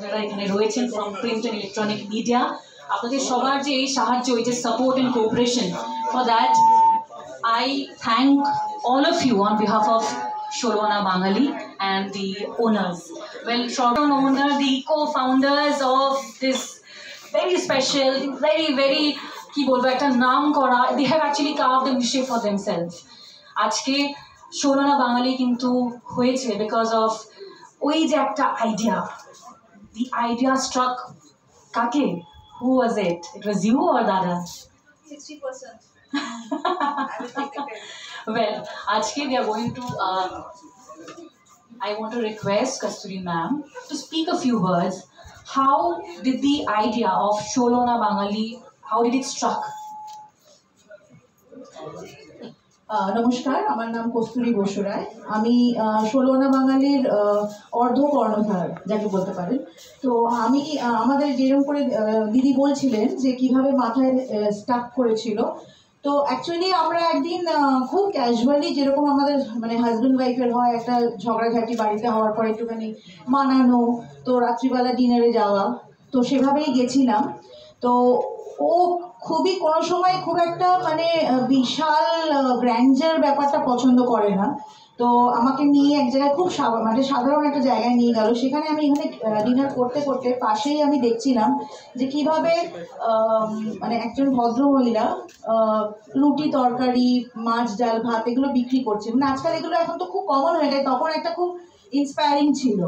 যারা এখানে রয়েছেন from print and electronic media, আপনাদের সবার যে এই সাহায্য, এই যে support and cooperation, for that I thank all of you on behalf of Sholona Bangali and the owners. Well, Sholona owner, the co-founders of this very special, very কি বলবো একটা নাম করা, they have actually carved a niche for themselves. আজকে Sholona Bangali কিন্তু হয়েছে because of ওই যে একটা আইডিয়া, the idea struck কাকে? Who was it? It was you or Dada? 60%. Well, Ajke we are going to, I want to request Kasturi ma'am to speak a few words. How did the idea of Sholona Bangali, how did it struck? নমস্কার, আমার নাম কস্তুরী বসু রায়। আমি ষোলনা বাঙালির অর্ধ কর্ণধার যাকে বলতে পারেন। তো আমি আমাদের যেরকম করে দিদি বলছিলেন যে কিভাবে মাথায় স্টাক করেছিল, তো অ্যাকচুয়ালি আমরা একদিন খুব ক্যাজুয়ালি, যেরকম আমাদের মানে হাজব্যান্ড ওয়াইফের হয়, একটা ঝগড়াঝাটি বাড়িতে হওয়ার পরে একটুখানি মানানো, তো রাত্রিবেলা ডিনারে যাওয়া, তো সেভাবেই গেছিলাম। তো ও খুবই কোনো সময় খুব একটা মানে বিশাল গ্র্যান্ডার ব্যাপারটা পছন্দ করে না। তো আমাকে নিয়ে এক জায়গায় খুব মানে সাধারণ একটা জায়গায় নিয়ে গেল। সেখানে আমি এখানে ডিনার করতে করতে পাশেই আমি দেখছিলাম যে কিভাবে মানে একজন ভদ্রমহিলা রুটি তরকারি মাছ ডাল ভাত এগুলো বিক্রি করছে। মানে আজকাল এগুলো এখন তো খুব কমন হয়ে যায়, তখন একটা খুব ইন্সপায়ারিং ছিল।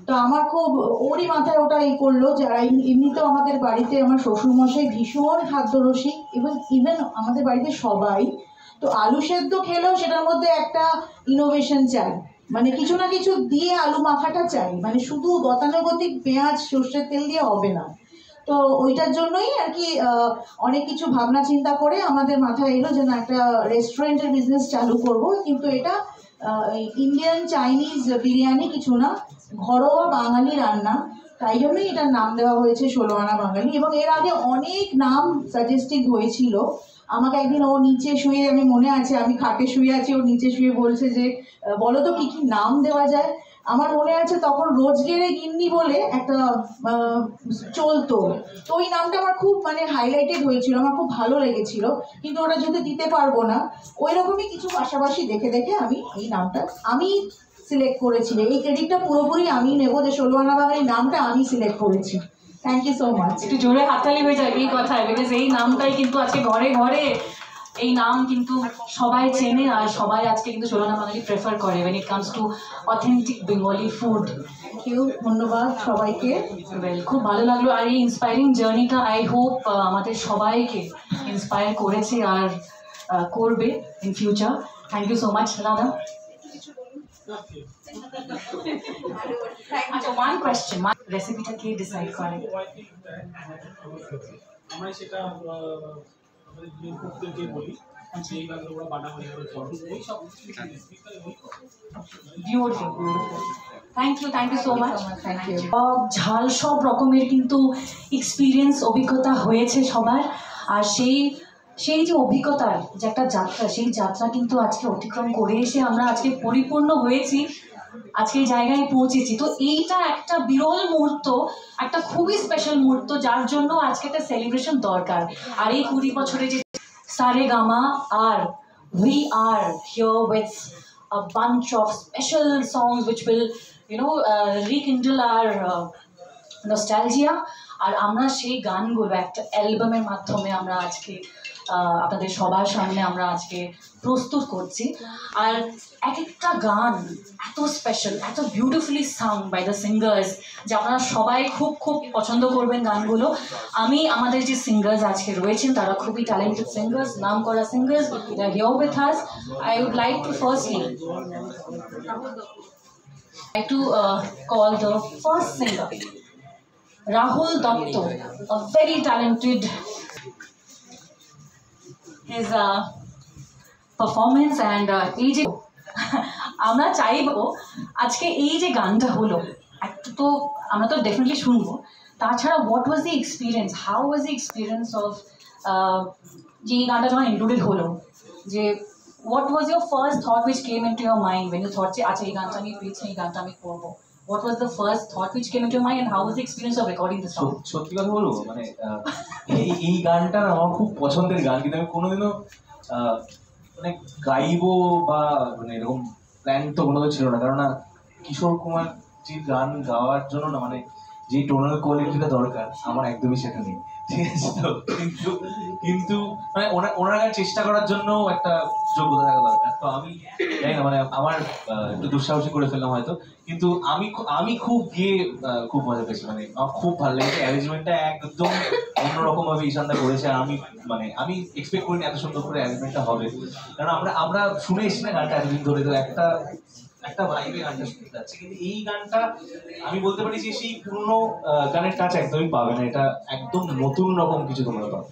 তো আমার খুব ওরই মাথায় ওটা করলো যে এমনিতেও আমাদের বাড়িতে আমার শ্বশুরমশাই ভীষণ খাদ্যরসিক, ইভেন আমাদের বাড়িতে সবাই। তো আলু সেদ্ধ খেলেও সেটার মধ্যে একটা ইনোভেশন চাই, মানে কিছু না কিছু দিয়ে আলু মাখাটা চাই, মানে শুধু গতানুগতিক পেঁয়াজ সর্ষের তেল দিয়ে হবে না। তো ওইটার জন্যই আর কি অনেক কিছু ভাবনা চিন্তা করে আমাদের মাথায় এলো যে না, একটা রেস্টুরেন্টের বিজনেস চালু করব, কিন্তু এটা ইন্ডিয়ান চাইনিজ বিরিয়ানি কিছু না, ঘরোয়া বাঙালি রান্না। তাই জন্যই এটার নাম দেওয়া হয়েছে ষোলোআনা বাঙালি। এবং এর আগে অনেক নাম সাজেস্টেড হয়েছিল। আমাকে একদিন ও নিচে শুয়ে, আমি মনে আছে আমি খাটে শুয়ে আছি, ও নিচে শুয়ে বলছে যে বলো তো কি কি নাম দেওয়া যায়। আমার মনে আছে তখন রোজগেরে গিন্নি বলে একটা চলতো, তো ওই নামটা আমার খুব মানে হাইলাইটেড হয়েছিল, আমার খুব ভালো লেগেছিল, কিন্তু ওটা যদি দিতে পারবো না, ওই রকমই কিছু পাশাপাশি দেখে দেখে আমি এই নামটা আমি সিলেক্ট করেছি। এই ক্রেডিটটা পুরোপুরি আমি নেব যে ষোলোআনা বাঙালি নামটা আমি সিলেক্ট করেছি। Thank you so much. একটু জোরে হাততালি হয়ে যাবে এই কথায়, বিকজ এই নামটাই কিন্তু আজকে ঘরে ঘরে এই নাম কিন্তু সবাই চেনে, আর সবাই আজকে কিন্তু ষোলোআনা বাঙালি প্রেফার করে when it comes to authentic Bengali food. Thank you, ধন্যবাদ সবাইকে। ওয়েল, খুব ভালো লাগলো। আর এই ইন্সপায়ারিং জার্নিটা আই হোপ আমাদের সবাইকে ইন্সপায়ার করেছে আর করবে in future. Thank you so much দাদা। আচ্ছা, ওয়ান কোয়েশ্চেন, রেসিপিটা কে ডিসাইড করে? আমরা সেটা আমাদের যে কুকদেরকে বলি, সেই গানগুলো ওরা বানাবানি করে করে ওই সব beautiful. Thank you so much. Thank you. ঝাল সব রকমের কিন্তু এক্সপিরিয়েন্স, অভিজ্ঞতা হয়েছে সবার। আর সেই যে অভিজ্ঞতার যে একটা যাত্রা, সেই যাত্রা কিন্তু আজকে অতিক্রম করে এসে আমরা আজকে পরিপূর্ণ হয়েছি, আজকে জায়গায় পৌঁছেছি। তো এইটা একটা বিরল মুহূর্ত, একটা খুবই স্পেশাল মুহূর্ত, যার জন্য আজকে একটা সেলিব্রেশন দরকার। আর এই 20 বছরে যে সারেগামা, আর we are here with a bunch of special songs which will rekindle our nostalgia. আর আমরা সেই গানগুলো একটা অ্যালবামের মাধ্যমে আমরা আজকে আপনাদের সবার সামনে আমরা আজকে প্রস্তুত করছি। আর এক একটা গান এত স্পেশাল, এত beautifully sung by the singers, যে আপনারা সবাই খুব খুব পছন্দ করবেন গানগুলো। আমি আমাদের যে সিঙ্গার্স আজকে রয়েছেন তারা খুবই ট্যালেন্টেড সিঙ্গার্স, নাম করা singers, they are here with us. I would like to firstly call the first singer, Rahul Datta, a very talented. His performance and এই যে আমরা চাইবো আজকে এই যে গানটা হলো, একটু তো আমরা তো ডেফিনেটলি শুনবো, তাছাড়া what was the experience, how was the experience of যে এই গানটা যখন ইনক্লুডেড হলো, যে what was your first thought which came into your mind when you thought যে আচ্ছা এই গানটা আমি পেয়েছি, এই গানটা আমি করবো? what was the first thought which came into your mind and how was the experience of recording the song? সত্যি কথা বলবো মানে এই গানটা না আমার খুব পছন্দের গান, কিন্তু আমি কোনোদিনও মানে গাইবো বা মানে এরকম প্ল্যান তো কোনোদিন ছিল না, কারণ কিশোর কুমার যে গান গাওয়ার জন্য না মানে যে টোনাল কোয়ালিটিটা দরকার আমার একদমই সেটা নেই, ঠিক আছে? তো কিন্তু কিন্তু মানে ওনার গান চেষ্টা করার জন্য একটা যোগ্যতা থাকা দরকার। তো আমি জানি না, মানে আমার একটু দুঃসাহসী করে ফেললাম হয়তো, কিন্তু আমি খুব গিয়ে খুব মজা পেয়েছি, মানে আমার খুব ভালো লেগেছে। অ্যারেঞ্জমেন্টটা একদম অন্যরকম ভাবে ঈশানদা করেছে, আর আমি এক্সপেক্ট করিনি এত সুন্দর করে অ্যারেঞ্জমেন্টটা হবে, কারণ আমরা শুনে এসেছি না গানটা এতদিন ধরে, তো একটা ভাইবে গানটা শুনতে যাচ্ছে, কিন্তু এই গানটা আমি বলতে পারি যে সেই পুরোনো গানের টাচ একদমই পাবে না, এটা একদম নতুন রকম কিছু তোমরা পাবে,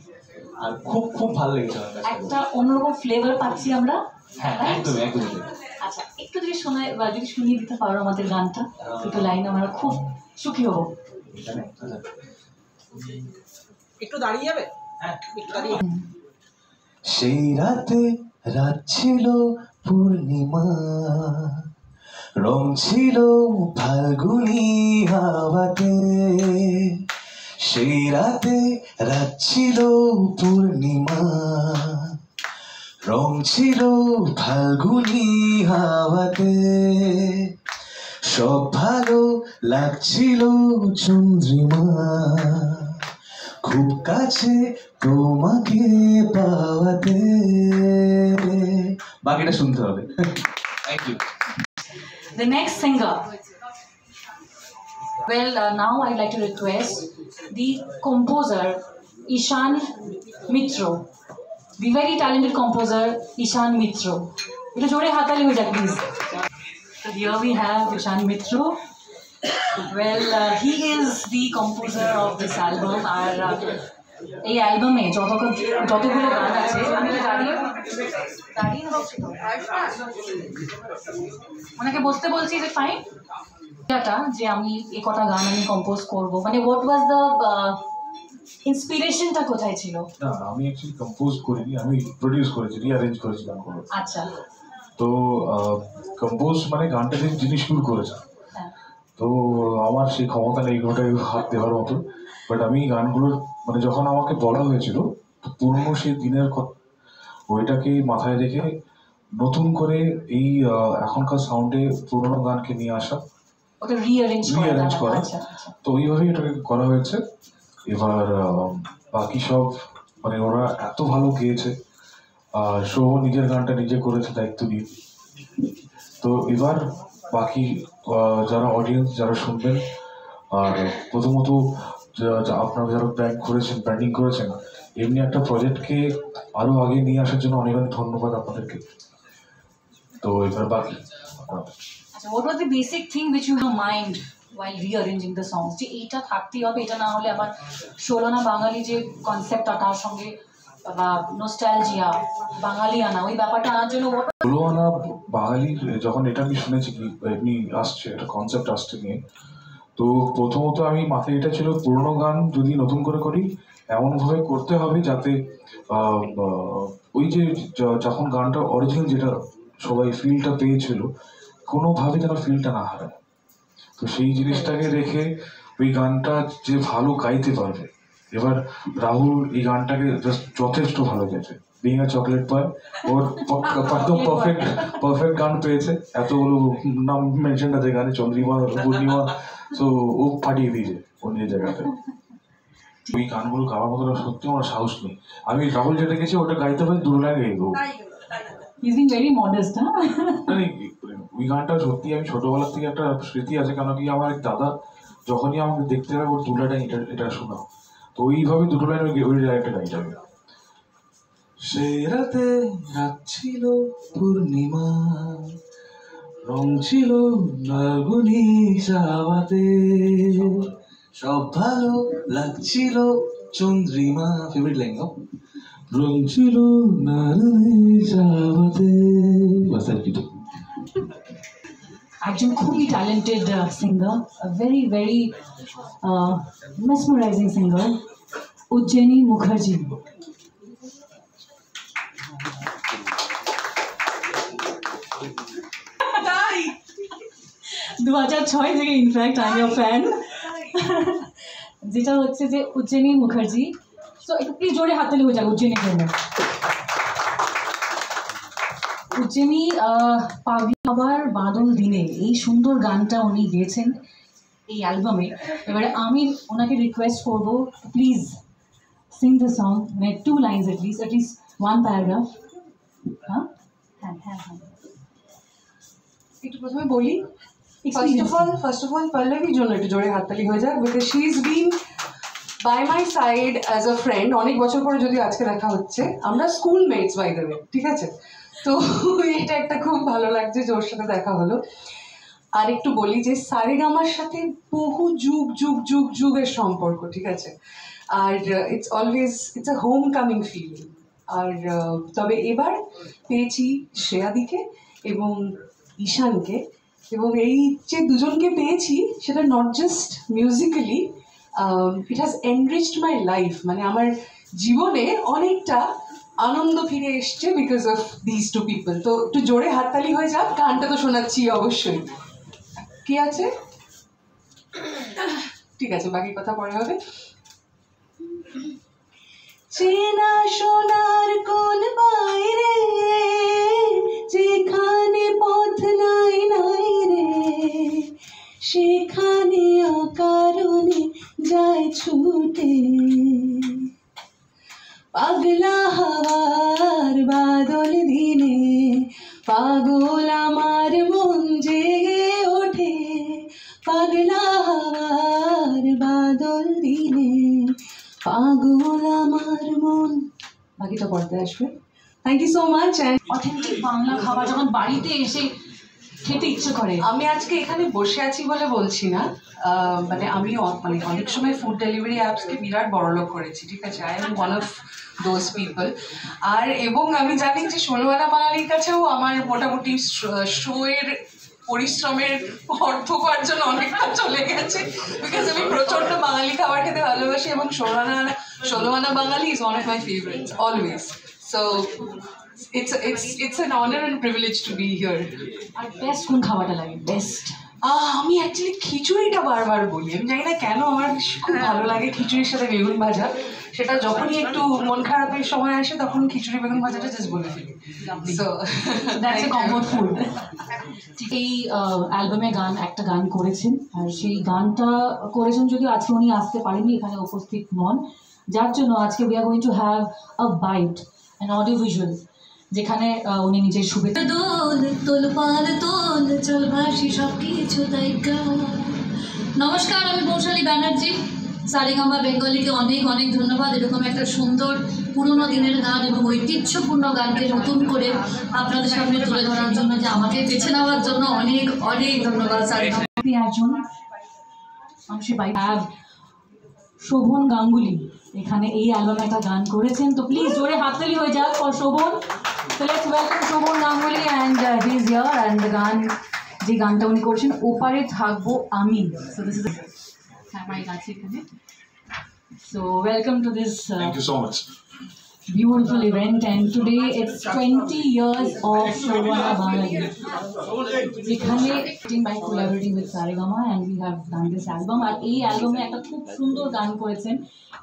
আর খুব খুব ভালো লেগেছে গানটা। একটা অন্যরকম ফ্লেভার পাচ্ছি আমরা। হ্যাঁ একদমই একদমই। আচ্ছা, একটু যদি শোনায় বা যদি শুনিয়ে দিতে পারো আমাদের গানটা দুটো লাইন, আমরা খুব সুখী হব। একটু দাঁড়িয়ে যাবে? হ্যাঁ একটু দাঁড়িয়ে। সেই রাতে রাত ছিল পূর্ণিমা, রং ছিল ফাল্গুনি হাওয়াতে, সেই রাতে রাত ছিল পূর্ণিমা, রং ছিল ফাল্গুনি হাওয়াতে, সব ভালো লাগছিল চন্দ্রিমা, খুব কাছে তোমাকে পাওয়াতে। বাকিটা শুনতে হবে। Thank you. The next singer. Well, now I'd like to request the composer Ishan Mitro, the very talented composer Ishan Mitro. It's jore hatali ho jaye please. So here we have Ishan Mitro. Well, he is the composer of this album. আর এই অ্যালবামে যতগুলো গান আছে, আমি তো দাঁড়িয়ে ওনাকে বসতে বলছি যে ফাইন, যে আমি এই কটা গান আমি কম্পোজ করবো, মানে হোয়াট ওয়াজ দ্য ইন্সপিরেশনটা কোথায় ছিল? না, আমি অ্যাকচুয়ালি কম্পোজ করিনি, আমি প্রডিউস করেছি, রিঅ্যারেঞ্জ করেছি গানগুলো। আচ্ছা, তো কম্পোজ মানে গানটা যে যিনি শুরু করেছেন, তো আমার সেই ক্ষমতা নেই ওটাই হাত দেওয়ার মতো, বাট আমি গানগুলোর মানে যখন আমাকে বলা হয়েছিল পুরনো সেই দিনের ওইটাকে মাথায় রেখে নতুন করে এই এখনকার সাউন্ডে পুরনো গানকে নিয়ে আসা, ওটা রিঅ্যারেঞ্জ করা। তো ওইভাবেই এটাকে করা হয়েছে। এবার বাকি সব মানে ওরা এত ভালো গেয়েছে, আর শোভ নিজের গানটা নিজে করেছে দায়িত্ব নিয়ে। তো এবার বাকি যারা অডিয়েন্স যারা শুনবেন, আর প্রথমত আপনারা যারা ব্র্যান্ডিং করেছেন এমনি একটা প্রজেক্টকে আরো আগে নিয়ে আসার জন্য অনেক অনেক ধন্যবাদ আপনাদেরকে। তো এবার বাকি আচ্ছা, what was the basic thing which you mind while rearranging the songs? যে এইটা থাকতেই হবে, এটা না হলে আবার ষোলনা বাঙালি যে কনসেপ্টটা তার সঙ্গে বা নস্টালজিয়া বাঙালিয়ানা ওই ব্যাপারটা আনার জন্য ষোলনা বাঙালির যখন এটা আমি শুনেছি কি এমনি আসছে একটা কনসেপ্ট আসছে নিয়ে, তো প্রথমত আমি মাথায় এটা ছিল পুরোনো গান যদি নতুন করে করি এমনভাবে করতে হবে যাতে ওই যে যখন গানটা অরিজিনাল যেটা সবাই ফিলটা পেয়েছিল কোনোভাবে যেন ফিলটা না হারায়। তো সেই জিনিসটাকে রেখে ওই গানটা যে ভালো গাইতে পারবে। এবার রাহুল এই গানটাকে জাস্ট যথেষ্ট ভালো গেছে, বিং আ চকলেট বয়, ওর একদম পারফেক্ট গান পেয়েছে, এতগুলো নাম মেনশন আছে গানে, চন্দ্রিমা পূর্ণিমা, তো ও ফাটিয়ে দিয়েছে ওর নিজের জায়গাতে। ওই গানগুলো গাওয়ার মতো সত্যি আমার সাহস নেই, আমি রাহুল যেটা গেছি ওটা গাইতে পারি দু লাইন গাই দেবো। ওই গানটা সত্যি আমি ছোটবেলার থেকে একটা স্মৃতি আছে, কেন কি আমার এক দাদা যখনই আমাকে দেখতে হবে ওর দুটো লাইন এটা শোনাও, তো ওইভাবে দুটো লাইন ওই লাইনটা গাই যাবে। সে রাতে রাত ছিল পূর্ণিমা, রং ছিল ফাল্গুনি হাওয়াতে, সব ভালো লাগছিল চন্দ্রিমা, ফেভারিট লাইন, রং ছিল হাওয়াতে। বাস আর কি। একজন খুবই talented singer, very very mesmerizing singer, Ujjayini Mukherjee. 2006 থেকে ইনফ্যাক্ট আই এম ফ্যান, যেটা হচ্ছে যে উজ্জয়িনী মুখার্জি। তো একটু প্লিজ জোরে হাততালি হয়ে যাক উজ্জয়িনীর জন্য। উজ্জয়িনী পাগলা বাবার বাদল দিনে এই সুন্দর গানটা উনি গেয়েছেন এই অ্যালবামে। এবারে আমি ওনাকে রিকোয়েস্ট করবো প্লিজ সিং দ্য সং, মানে 2 lines at least 1 paragraph। হ্যাঁ হ্যাঁ হ্যাঁ হ্যাঁ একটু প্রথমে বলি, ফার্স্ট অফ অল পল্লবীর জন্য একটু জোরে হাততালি হয়ে যাক, because she is been by my side as a friend. অনেক বছর পরে যদিও আজকে দেখা হচ্ছে, আমরা schoolmates by the way, ঠিক আছে? তো এটা একটা খুব ভালো লাগছে যে ওর সাথে দেখা হলো। আর একটু বলি যে সারেগামার সাথে বহু যুগের সম্পর্ক, ঠিক আছে? আর it's a home coming feeling. আর তবে এবার পেয়েছি শ্রেয়াদিকে এবং ঈশানকে, এবং এই যে দুজনকে পেয়েছি সেটা not just musically, it has enriched my life. মানে আমার জীবনে অনেকটা আনন্দ ফিরে এসছে বিকজ অফ দিস 2 পিপল। তো একটু জোরে হাততালি হয়ে যাক, গানটা তো শোনাচ্ছি অবশ্যই। কি আছে? ঠিক আছে, বাকি কথা পরে হবে। চেনা সোনার কোন বাইরে, যেখানে পথ নাই নাই রে, সেখানে অকারণে যায় ছুটে। পাগলা হাওয়ার বাদল দিনে পাগল আমার মন জেগে ওঠে, পাগলা হাওয়ার বাদল দিনে পাগল আমার মন। বাকিটা পড়তে আসবে। Thank you so much. Authentic Bangla খাবার যখন বাড়িতে এসে খেতে ইচ্ছে করে। আমি আজকে এখানে বসে আছি বলে বলছি না, মানে আমি মানে অনেক সময় ফুড ডেলিভারি অ্যাপসকে বিরাট বড়লোক করেছি, ঠিক আছে? I am one of those people. আর এবং আমি জানি যে 16 আনা বাঙালির কাছেও আমার মোটামুটি শোয়ের পরিশ্রমের অর্থ উপার্জন অনেকটা চলে গেছে, বিকজ আমি প্রচণ্ড বাঙালি খাবার খেতে ভালোবাসি, এবং 16 আনা Bangali is one of my favourites always. So it's an honor and privilege to be here. আর বেস্ট কোন খাবারটা লাগে? বেস্ট আমি অ্যাকচুয়ালি খিচুড়িটা বারবার বলি, আমি জানি না কেন আমার খুব ভালো লাগে খিচুড়ির সাথে বেগুন ভাজা। সেটা যখনই একটু মন খারাপের সময় আসে তখন খিচুড়ি বেগুন ভাজাটা জাস্ট বলে ফেলি। So that's a comfort food. এই অ্যালবামে একটা গান করেছেন, আর সেই গানটা করেছেন যদিও আজকে উনি আসতে পারেননি, এখানে উপস্থিত নন, যার জন্য আজকে we are going to have a bite, an audio visual, যেখানে উনি নিজের শুভেচ্ছা দোল তোল পাল তোল চল ভাসি সব কিছু তাই গান। নমস্কার, আমি বৈশালী ব্যানার্জি। সারেগামা বেঙ্গলিকে অনেক অনেক ধন্যবাদ এরকম একটা সুন্দর পুরনো দিনের গান এবং ঐতিহ্যপূর্ণ গানকে নতুন করে আপনাদের সামনে তুলে ধরার জন্য, যে আমাকে বেছে নেওয়ার জন্য অনেক অনেক ধন্যবাদ সারেগামা। একজন শোভন গাঙ্গুলি এখানে এই অ্যালবামে একটা গান করেছেন, তো প্লিজ জোরে হাততালি হয়ে যাক for Shovon. So let's welcome Shovon Ganguly and he is here, and the গান, যে গানটা উনি করছেন ওপারে থাকবো আমি। So this is my গাছে এখানে। So welcome to this Thank you so much. beautiful event, and today it's 20 years of Shobana Bangali, যেখানে by collaborating with Saregama and we have done this album। আর এই অ্যালবামে একটা খুব সুন্দর গান করেছেন।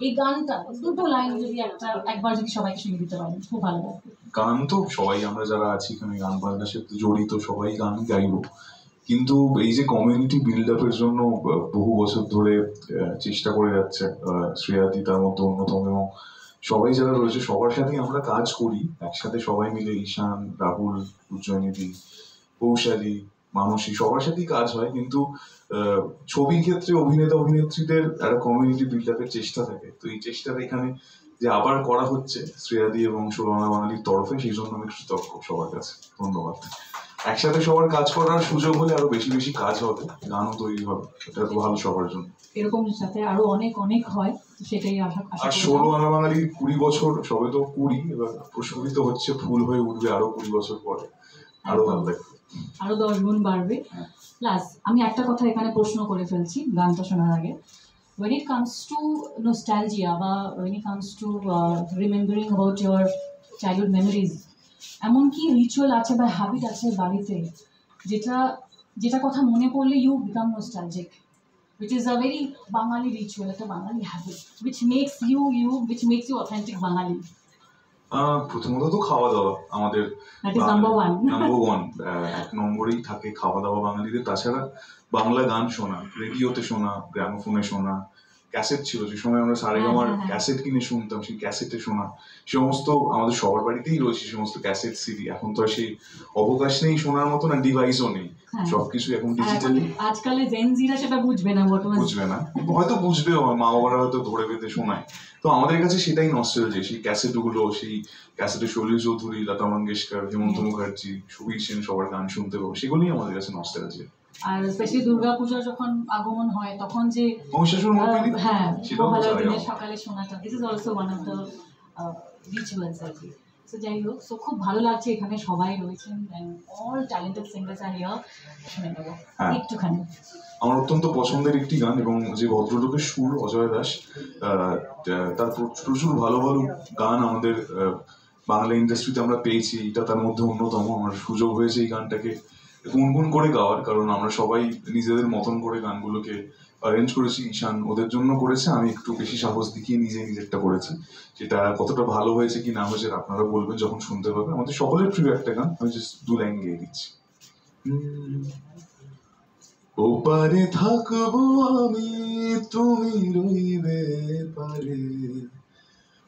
এই গানটা 2 লাইন যদি একবার যদি সবাইকে শুনে দিতে পারেন খুব ভালো লাগবে। গান তো সবাই আমরা যারা আছি এখানে গান বাজনার সাথে জড়িত সবাই গান গাইবো, কিন্তু এই যে কমিউনিটি বিল্ড আপের জন্য বহু বছর ধরে চেষ্টা করে যাচ্ছে শ্রেয়াদি তার মধ্যে অন্যতম, এবং সবাই যারা রয়েছে সবার সাথেই আমরা কাজ করি একসাথে সবাই মিলে, ঈশান, রাহুল, উজ্জয়িনী, কৌশালী, মানসী, সবার সাথেই কাজ হয়। কিন্তু ছবির ক্ষেত্রে অভিনেতা অভিনেত্রীদের একটা কমিউনিটি বিল্ড আপের চেষ্টা থাকে, তো এই চেষ্টাটা এখানে যে আবার করা হচ্ছে শ্রেয়াদি এবং 16 আনা বাঙালির তরফে, সেই জন্য আমি কৃতজ্ঞ সবার কাছে। ধন্যবাদ। একসাথে সবার কাজ করার সুযোগ হলে আরো বেশি বেশি কাজ হবে, গানও তৈরি হবে, এটা তো ভালো সবার জন্য। এরকম সাথে আরো অনেক অনেক হয়, সেটাই আশা আর 16 আনা বাঙালি 20 বছর সবে তো 20, এবার প্রস্ফুটিত হচ্ছে, ফুল হয়ে উঠবে আরো 20 বছর পরে, আরো ভালো লাগবে, আরো 10 গুণ বাড়বে। প্লাস আমি একটা কথা এখানে প্রশ্ন করে ফেলছি গানটা শোনার আগে, when it comes to nostalgia বা when it comes to remembering about your childhood memories, এমন কি রিচুয়াল আছে বা হ্যাবিট আছে বাড়িতে যেটা যেটা কথা মনে পড়লে you become nostalgic, which is a very Bangali ritual, একটা Bangali habit, which makes you authentic Bangali. প্রথমত তো খাওয়া দাওয়া আমাদের That is number one. Number one, এক নম্বরেই থাকে খাওয়া দাওয়া বাঙালিদের। তাছাড়া বাংলা গান শোনা, রেডিওতে শোনা, গ্রামোফোনে শোনা, ক্যাসেট ছিল যে সময় আমরা সারেগামার ক্যাসেট কিনে শুনতাম, সেই ক্যাসেটে শোনা, সমস্ত আমাদের সবার বাড়িতেই রয়েছে সমস্ত ক্যাসেট সিডি। এখন তো আর সেই অবকাশ নেই শোনার মতো, না ডিভাইসও নেই, সবকিছু এখন ডিজিটালি। আজকালে জেনজিরা সেটা বুঝবে না, বুঝবে না, হয়তো বুঝবেও, মা বাবারা হয়তো ধরে বেঁধে শোনায়। তো আমাদের কাছে সেটাই নস্টালজি, সেই ক্যাসেটগুলো, সেই ক্যাসেটে সলিল চৌধুরী, লতা মঙ্গেশকর, হেমন্ত মুখার্জি, সুবীর সেন সবার গান শুনতে পাবো, সেগুলোই আমাদের কাছে নস্টালজি। আর স্পেশালি দুর্গাপূজার যখন আগমন হয় তখন যে হ্যাঁ দিনের সকালে শোনাটা, this is also one of the rituals আর কি। সো যাই হোক, সো খুব ভালো লাগছে এখানে সবাই রয়েছেন, all talented singers R here. শুনে নেব একটুখানি। আমার অত্যন্ত পছন্দের একটি গান, এবং যে ভদ্রলোকের সুর অজয় দাস, তার প্রচুর ভালো ভালো গান আমাদের বাংলা ইন্ডাস্ট্রিতে আমরা পেয়েছি, এটা তার মধ্যে অন্যতম। আমার সুযোগ হয়েছে এই গানটাকে গুনগুন করে গাওয়ার, কারণ আমরা সবাই নিজেদের মতন করে গানগুলোকে অ্যারেঞ্জ করেছি। ঈশান ওদের জন্য করেছে, আমি একটু বেশি সাহস দেখিয়ে নিজেরটা করেছি। সেটা কতটা ভালো হয়েছে কি না হয়েছে আপনারা বলবেন যখন শুনতে পাবেন। আমাদের সকলের প্রিয় একটা গান, আমি জাস্ট 2 লাইন গেয়ে দিচ্ছি। ওপারে থাকবো আমি, তুমি রইবে পারে,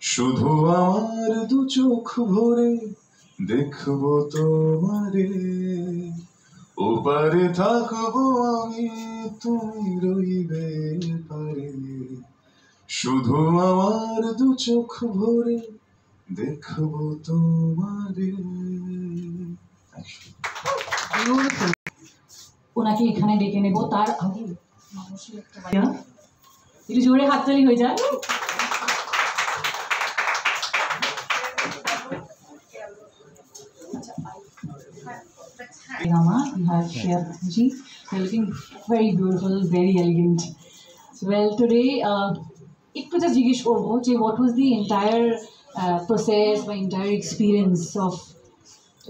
শুধু আমার 2 চোখ ভরে দেখবো তোমারে। ওপারে থাকবো আমি, তুমি রইবে পারে, শুধু আমার 2 চোখ ভরে দেখবো তোমারে। ওনাকে এখানে ডেকে নেব, তার আগে মানুষের একটু জোরে হাততালি হয়ে যায়। Rama, we have Shreya Ji. They're looking very beautiful, very elegant. Well, today, একটু just জিজ্ঞেস করবো যে what was the entire process বা entire experience of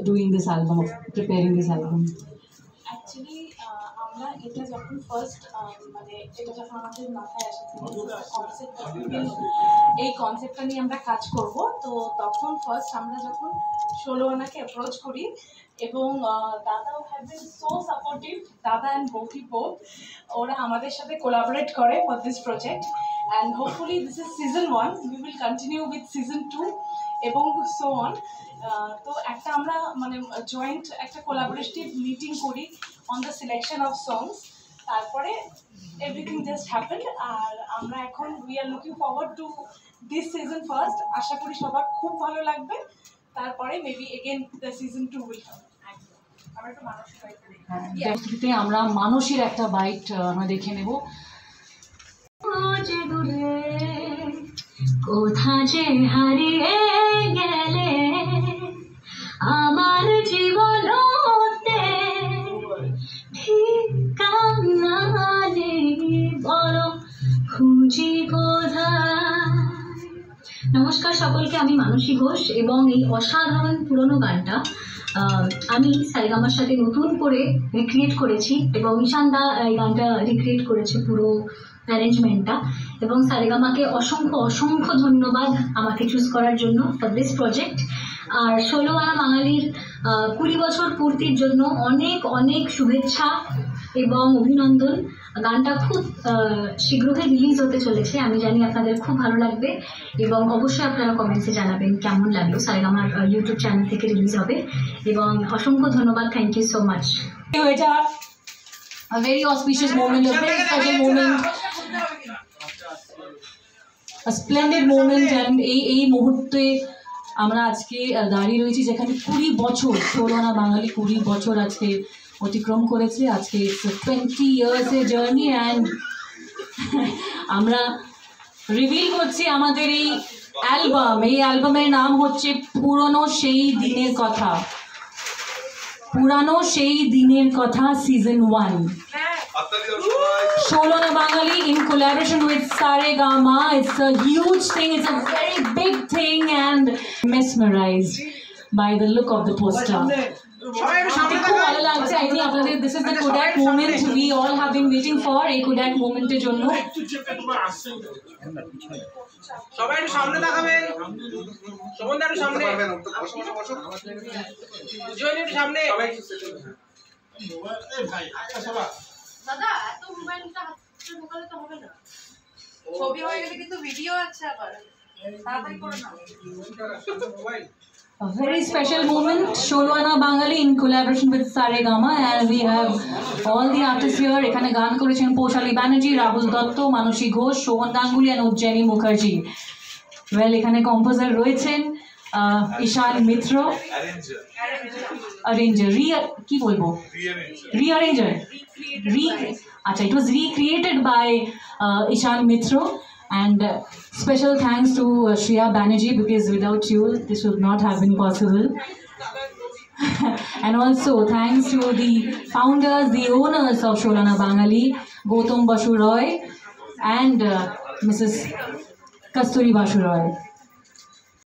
doing this album, of preparing this album? Actually আমরা এটা যখন ফার্স্ট মানে এটা যখন আমাদের মাথায় আসে কনসেপ্ট, এই কনসেপ্টটা নিয়ে আমরা কাজ করব, তো তখন ফার্স্ট আমরা যখন 16 আনাকে অ্যাপ্রোচ করি, এবং দাদাও হ্যাভ বিন সো সাপোর্টিভ, দাদা অ্যান্ড বৌদি বোথ, ওরা আমাদের সাথে কোলাবোরেট করে for this project, and hopefully this is season 1, we will continue with season 2 এবং সো অন। তো একটা আমরা মানে জয়েন্ট একটা কোলাবোরেটিভ মিটিং করি on the selection of songs, তারপরে এভরিথিং জাস্ট হ্যাপেন। আর আমরা এখন we are looking forward to this season first, আশা করি সবার খুব ভালো লাগবে, তারপরে maybe again the season 2 will come. আমরা মানুষের একটা বাইট আমরা দেখে নেব। কোথা যে হারিয়ে গেলে আমার জীবনতে, ঠিকানা নেই বলো খুঁজি কোথায়। নমস্কার সকলকে, আমি মানসী ঘোষ, এবং এই অসাধারণ পুরনো গানটা আমি সারেগামার সাথে নতুন করে রিক্রিয়েট করেছি, এবং ঈশান দা এই গানটা রিক্রিয়েট করেছে পুরো অ্যারেঞ্জমেন্টটা। এবং সারেগামাকে অসংখ্য অসংখ্য ধন্যবাদ আমাকে চুজ করার জন্য ফর দিস প্রজেক্ট। আর 16 আনা বাঙালির 20 বছর পূর্তির জন্য অনেক অনেক শুভেচ্ছা এবং অভিনন্দন। গানটা খুব শীঘ্রই রিলিজ হতে চলেছে, আমি জানি আপনাদের খুব ভালো লাগবে, এবং অবশ্যই আপনারা কমেন্টসে জানাবেন কেমন লাগলো। সারেগামার ইউটিউব চ্যানেল থেকে রিলিজ হবে, এবং অসংখ্য ধন্যবাদ, thank you so much. A very auspicious moment, a very special moment, a splendid moment, and এই মুহূর্তে আমরা আজকে দাঁড়িয়ে রয়েছি যেখানে 20 বছর 16 আনা বাঙালি 20 বছর আজকে অতিক্রম করেছে। আজকে 20 ইয়ার্সের জার্নি, অ্যান্ড আমরা রিভিল করছি আমাদের এই অ্যালবাম। এই অ্যালবামের নাম হচ্ছে পুরনো সেই দিনের কথা, পুরানো সেই দিনের কথা সিজন 1, 16 আনা বাঙালি in collaboration with Saregama. It's a huge thing, it's a very big thing, and mesmerized by the look of the poster. খুব ভালো লাগছে। আই থিঙ্ক আপনাদের this is the Kodak moment we all have been waiting for, এই Kodak মোমেন্টের জন্য। সবাই একটু সামনে তাকাবেন, শোভন দা একটু সামনে, জয়ন একটু সামনে। দাদা এত মোবাইলটা হাতে ঢোকালে তো হবে না, ছবি হয়ে গেলে কিন্তু ভিডিও আছে আবার, তাড়াতাড়ি করে নাও। A very special moment, Sholwana Bangali in collaboration with Saregama, and we have all the artists here. এখানে গান করেছেন পৌশালী ব্যানার্জি, রাহুল দত্ত, মানসী ঘোষ, শোভন গাঙ্গুলি and উজ্জয়িনী মুখার্জি। ওয়েল এখানে কম্পোজার রয়েছেন ঈশান মিত্র, অ্যারেঞ্জার, কি বলবো, রিঅ্যারেঞ্জার, আচ্ছা, it was recreated by Ishan Mitra, and special thanks to Shreya Banerjee, because without you this would not have been possible. And also thanks to the founders, the owners of Sholwana Bangali, Gautam Basu Roy and Mrs. Kasturi Basu Roy.